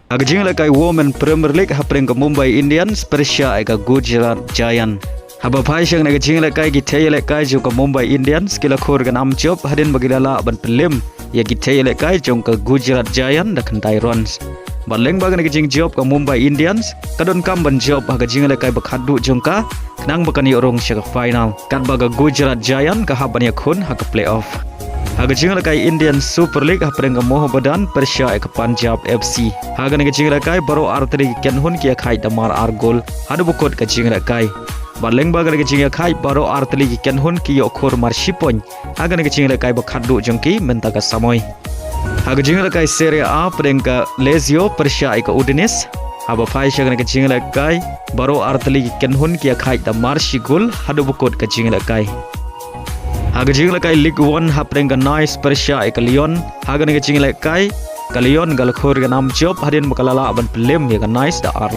Agajing lakai Women Premier League hapreng ke Mumbai Indians Persha eka Gujarat Giant. Haba pai syang nagajing lakai gitay lakai jong ke Mumbai Indians kila khor gan amchop hadin bagilala ban pelim ya gitay lakai jong ke Gujarat Giant da kentai runs. Baleng bagan nagajing job ke Mumbai Indians kadon kam ban job agajing lakai bakhadu jong ka kenang bakani orong sya ke final. Kat baga Gujarat Giant ka haban ya khun ha ke playoff. Agajing lakai Indian Super League hapreng ke Mohammedan Persha eka Punjab FC. Hagan agajing lakai baro arteri Kynhun kia khai damar argol hadu bukot kajing lakai. Baleng bagan agajing lakai baro arteri Kynhun ki yokhor marshipon. Hagan agajing lakai bakhadu jongki mentaga samoy. Agajing lakai Serie A preng ke Lazio Persha eka Udinese. Haba pai syagan agajing lakai baro arteri Kynhun kia khai damar shigul hadu bukot kajing lakai. Agajing lakai League 1 hapreng ke Nice Persha eka Lyon. Hagan agajing lakai ke Lyon gal khor gan am job hadin makalala ban pelim ya ke Nice da ar.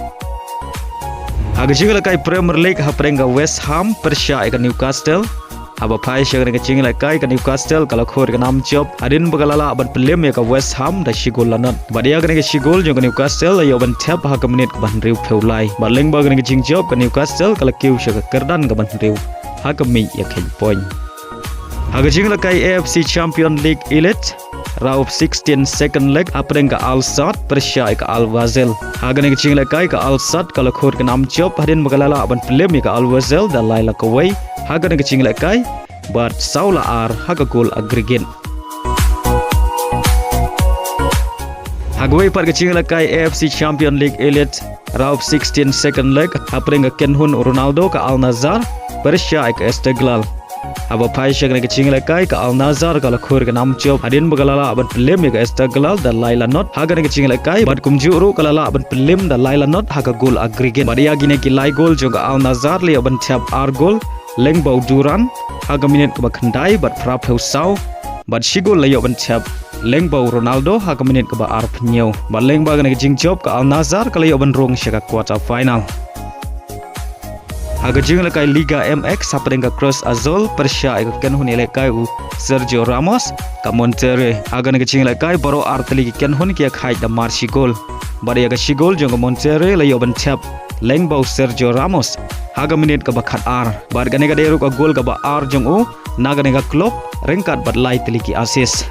Agajing lakai Premier League hapreng ke West Ham Persha eka Newcastle. Haba pai syagan agajing lakai ke Newcastle gal khor gan am job hadin makalala ban pelim ya ke West Ham da shigol lanat. Badia gan ke shigol jong ke Newcastle ayo ban Thep ha ke menit ke ban riu peulai. Baleng bagan agajing job ke Newcastle gal kiu sya ke kerdan ke ban riu ha ke mi ya ke point. Agajing lakai AFC Champion League Elite Round 16 second leg apreng ke Al Sadd Persha eka Al Wazel. Hagan agajing lakai ke Al Sadd kalau khor ke nam job hadin magalala aban pelim ke Al Wazel dan laila kawai. Hagan agajing lakai bat saula ar haga gol aggregate. Hagway par agajing lakai AFC Champion League Elite Round 16 second leg apreng ke Kynhun Ronaldo ke Al Nassr Persha eka Esteghlal. Haba pai syagan agajing lakai ke Al Nassr kalau khor ke nam job hadin magalala aban pelim ya ke Esteghlal dan laila not. Hagan agajing lakai bat kumjuru kalala aban pelim dan laila not haga gol aggregate. Badia gine ki lai gol jong ke Al Nassr li aban Thep ar gol leng bau duran haga minit ke bakhandai bat frap heusau bat shigol lai aban Thep leng bau Ronaldo haga minit ke ba ar pnyau. Bat leng bagan agajing job ke Al Nassr kalai aban Rung sya ke quarter final. Agajing lakai Liga MX hapreng ke Cruz Azul Persha eka Kynhun lakai u Sergio Ramos ke Monterrey. Hagan agajing lakai baro arteli Kynhun kia khai da mar shigol. Bari aga shigol jong ke Monterrey layo ban Thep leng bau Sergio Ramos haga minit ke bakhat ar. Bar gane ga deru ka gol ke ba ar jong u naga nega klop rengkat bat lai teli ki assist.